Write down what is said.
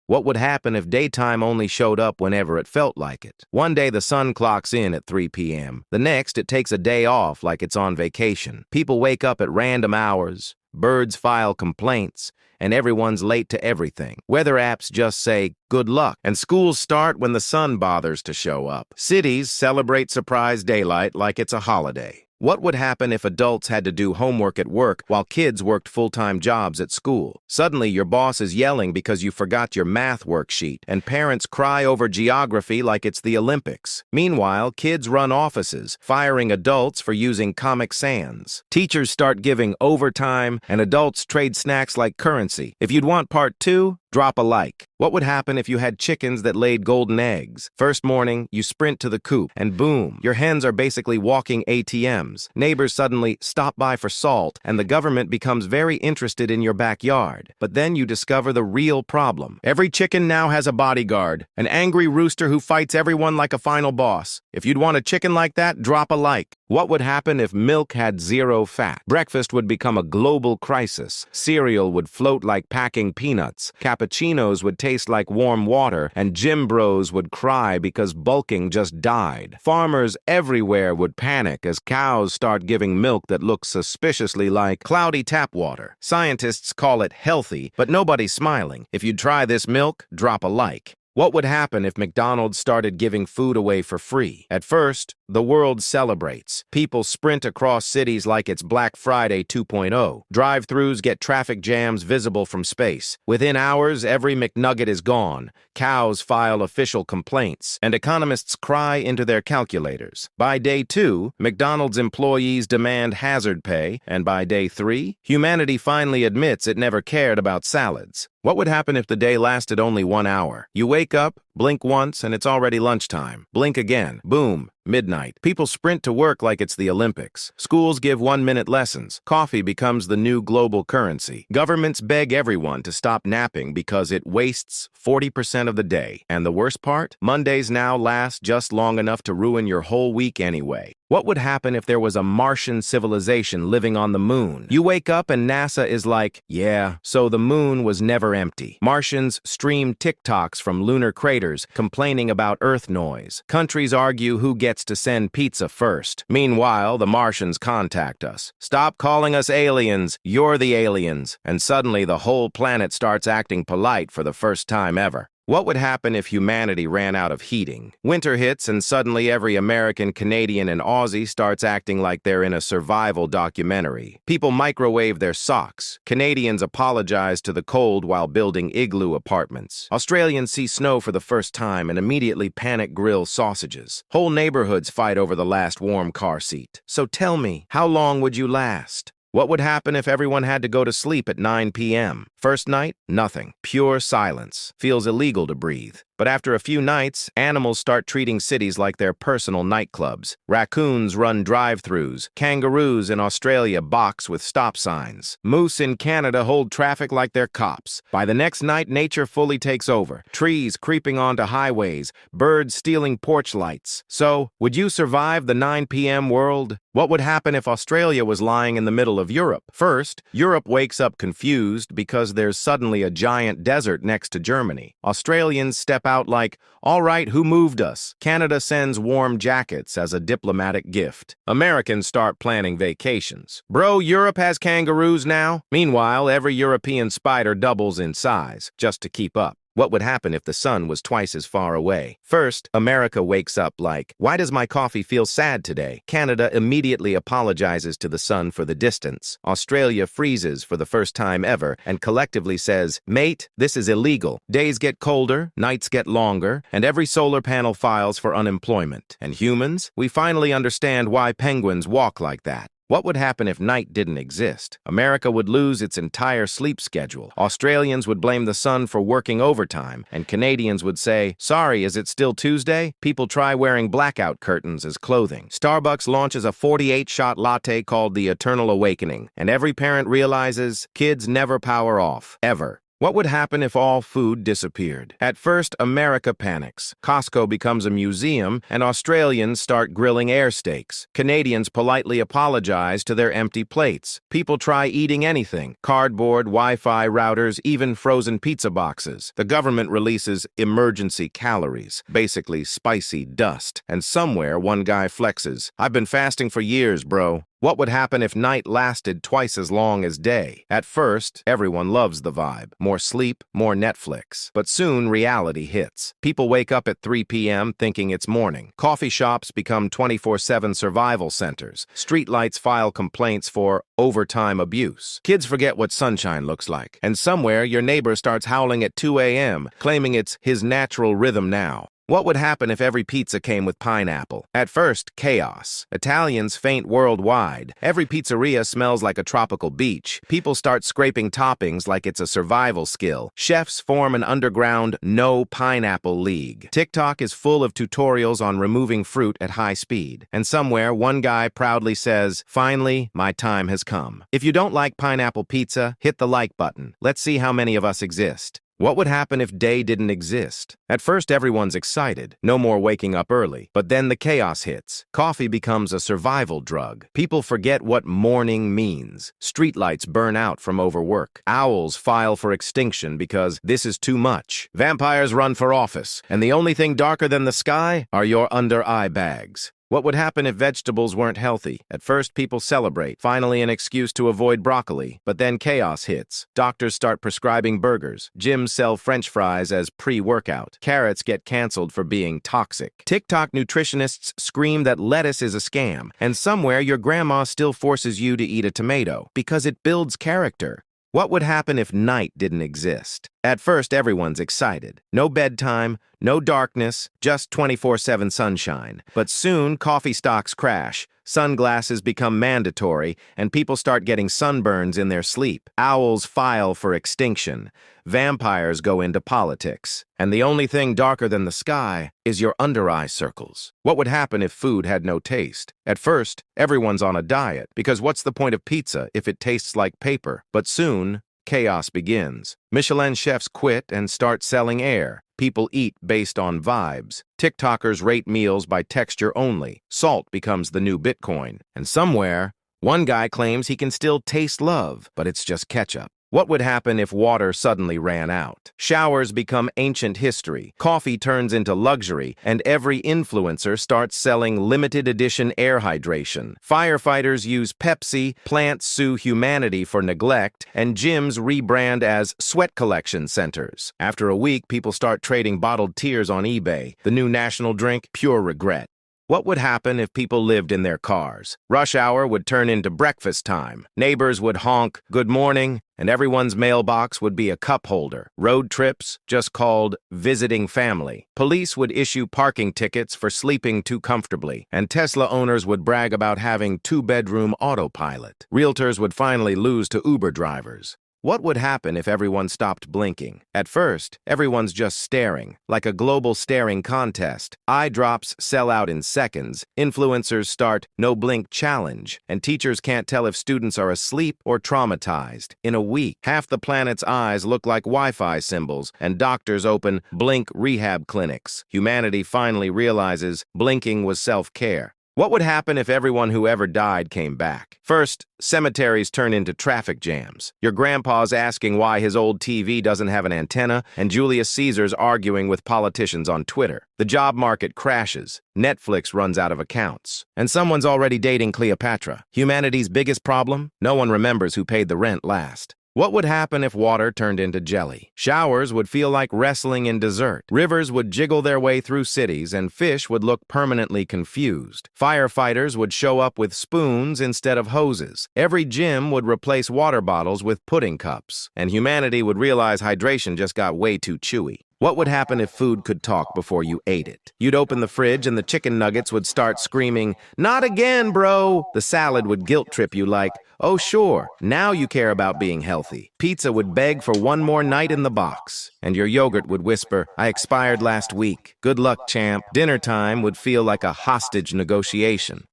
What would happen if daytime only showed up whenever it felt like it? One day the sun clocks in at 3 p.m. The next it takes a day off like it's on vacation. People wake up at random hours, birds file complaints, and everyone's late to everything. Weather apps just say, good luck, and schools start when the sun bothers to show up. Cities celebrate surprise daylight like it's a holiday. What would happen if adults had to do homework at work while kids worked full-time jobs at school? Suddenly, your boss is yelling because you forgot your math worksheet, and parents cry over geography like it's the Olympics. Meanwhile, kids run offices, firing adults for using Comic Sans. Teachers start giving overtime, and adults trade snacks like currency. If you'd want part 2, drop a like. What would happen if you had chickens that laid golden eggs? First morning, you sprint to the coop, and boom, your hens are basically walking ATMs. Neighbors suddenly stop by for salt, and the government becomes very interested in your backyard. But then you discover the real problem. Every chicken now has a bodyguard, an angry rooster who fights everyone like a final boss. If you'd want a chicken like that, drop a like. What would happen if milk had 0 fat? Breakfast would become a global crisis. Cereal would float like packing peanuts. Cappuccinos would taste like warm water, and gym bros would cry because bulking just died. Farmers everywhere would panic as cows start giving milk that looks suspiciously like cloudy tap water. Scientists call it healthy, but nobody's smiling. If you'd try this milk, drop a like. What would happen if McDonald's started giving food away for free? At first, the world celebrates. People sprint across cities like it's Black Friday 2.0. Drive-thrus get traffic jams visible from space. Within hours, every McNugget is gone. Cows file official complaints, and economists cry into their calculators. By day 2, McDonald's employees demand hazard pay, and by day 3, humanity finally admits it never cared about salads. What would happen if the day lasted only 1 hour? You wake up, blink once, and it's already lunchtime. Blink again. Boom. Midnight. People sprint to work like it's the Olympics. Schools give 1-minute lessons. Coffee becomes the new global currency. Governments beg everyone to stop napping because it wastes 40% of the day. And the worst part? Mondays now last just long enough to ruin your whole week anyway. What would happen if there was a Martian civilization living on the moon? You wake up and NASA is like, yeah, so the moon was never empty. Martians stream TikToks from lunar craters complaining about Earth noise. Countries argue who gets to send pizza first. Meanwhile, the Martians contact us. Stop calling us aliens, you're the aliens. And suddenly the whole planet starts acting polite for the first time ever. What would happen if humanity ran out of heating? Winter hits and suddenly every American, Canadian, and Aussie starts acting like they're in a survival documentary. People microwave their socks. Canadians apologize to the cold while building igloo apartments. Australians see snow for the first time and immediately panic grill sausages. Whole neighborhoods fight over the last warm car seat. So tell me, how long would you last? What would happen if everyone had to go to sleep at 9 p.m.? First night, nothing. Pure silence. Feels illegal to breathe. But after a few nights, animals start treating cities like their personal nightclubs. Raccoons run drive-thrus. Kangaroos in Australia box with stop signs. Moose in Canada hold traffic like they're cops. By the next night, nature fully takes over. Trees creeping onto highways. Birds stealing porch lights. So, would you survive the 9 p.m. world? What would happen if Australia was lying in the middle of Europe? First, Europe wakes up confused because there's suddenly a giant desert next to Germany. Australians step out like, all right, who moved us? Canada sends warm jackets as a diplomatic gift. Americans start planning vacations. Bro, Europe has kangaroos now? Meanwhile, every European spider doubles in size just to keep up. What would happen if the sun was twice as far away? First, America wakes up like, why does my coffee feel sad today? Canada immediately apologizes to the sun for the distance. Australia freezes for the first time ever and collectively says, mate, this is illegal. Days get colder, nights get longer, and every solar panel files for unemployment. And humans? We finally understand why penguins walk like that. What would happen if night didn't exist? America would lose its entire sleep schedule. Australians would blame the sun for working overtime, and Canadians would say, sorry, is it still Tuesday? People try wearing blackout curtains as clothing. Starbucks launches a 48-shot latte called the Eternal Awakening, and every parent realizes kids never power off, ever. What would happen if all food disappeared? At first, America panics. Costco becomes a museum, and Australians start grilling air steaks. Canadians politely apologize to their empty plates. People try eating anything: cardboard, Wi-Fi routers, even frozen pizza boxes. The government releases emergency calories, basically spicy dust. And somewhere, one guy flexes, "I've been fasting for years, bro." What would happen if night lasted twice as long as day? At first, everyone loves the vibe. More sleep, more Netflix. But soon, reality hits. People wake up at 3 p.m. thinking it's morning. Coffee shops become 24/7 survival centers. Streetlights file complaints for overtime abuse. Kids forget what sunshine looks like. And somewhere, your neighbor starts howling at 2 a.m., claiming it's his natural rhythm now. What would happen if every pizza came with pineapple? At first, chaos. Italians faint worldwide. Every pizzeria smells like a tropical beach. People start scraping toppings like it's a survival skill. Chefs form an underground no pineapple league. TikTok is full of tutorials on removing fruit at high speed. And somewhere, one guy proudly says, "Finally, my time has come." If you don't like pineapple pizza, hit the like button. Let's see how many of us exist. What would happen if day didn't exist? At first, everyone's excited. No more waking up early. But then the chaos hits. Coffee becomes a survival drug. People forget what morning means. Streetlights burn out from overwork. Owls file for extinction because this is too much. Vampires run for office. And the only thing darker than the sky are your under-eye bags. What would happen if vegetables weren't healthy? At first, people celebrate, finally an excuse to avoid broccoli. But then chaos hits. Doctors start prescribing burgers. Gyms sell French fries as pre-workout. Carrots get canceled for being toxic. TikTok nutritionists scream that lettuce is a scam. And somewhere, your grandma still forces you to eat a tomato because it builds character. What would happen if night didn't exist? At first, everyone's excited. No bedtime, no darkness, just 24/7 sunshine. But soon, coffee stocks crash. Sunglasses become mandatory, and people start getting sunburns in their sleep. Owls file for extinction. Vampires go into politics. And the only thing darker than the sky is your under-eye circles. What would happen if food had no taste? At first, everyone's on a diet, because what's the point of pizza if it tastes like paper? But soon, chaos begins. Michelin chefs quit and start selling air. People eat based on vibes. TikTokers rate meals by texture only. Salt becomes the new Bitcoin. And somewhere, one guy claims he can still taste love, but it's just ketchup. What would happen if water suddenly ran out? Showers become ancient history, coffee turns into luxury, and every influencer starts selling limited edition air hydration. Firefighters use Pepsi, plants sue humanity for neglect, and gyms rebrand as sweat collection centers. After a week, people start trading bottled tears on eBay. The new national drink, pure regret. What would happen if people lived in their cars? Rush hour would turn into breakfast time. Neighbors would honk, "Good morning," and everyone's mailbox would be a cup holder. Road trips, just called visiting family. Police would issue parking tickets for sleeping too comfortably, and Tesla owners would brag about having two-bedroom autopilot. Realtors would finally lose to Uber drivers. What would happen if everyone stopped blinking? At first, everyone's just staring, like a global staring contest. Eye drops sell out in seconds, influencers start no blink challenge, and teachers can't tell if students are asleep or traumatized. In a week, half the planet's eyes look like Wi-Fi symbols, and doctors open blink rehab clinics. Humanity finally realizes blinking was self-care. What would happen if everyone who ever died came back? First, cemeteries turn into traffic jams. Your grandpa's asking why his old TV doesn't have an antenna, and Julius Caesar's arguing with politicians on Twitter. The job market crashes. Netflix runs out of accounts. And someone's already dating Cleopatra. Humanity's biggest problem? No one remembers who paid the rent last. What would happen if water turned into jelly? Showers would feel like wrestling in dessert. Rivers would jiggle their way through cities, and fish would look permanently confused. Firefighters would show up with spoons instead of hoses. Every gym would replace water bottles with pudding cups. And humanity would realize hydration just got way too chewy. What would happen if food could talk before you ate it? You'd open the fridge and the chicken nuggets would start screaming, "Not again, bro!" The salad would guilt trip you like, "Oh sure, now you care about being healthy." Pizza would beg for one more night in the box. And your yogurt would whisper, "I expired last week. Good luck, champ." Dinner time would feel like a hostage negotiation.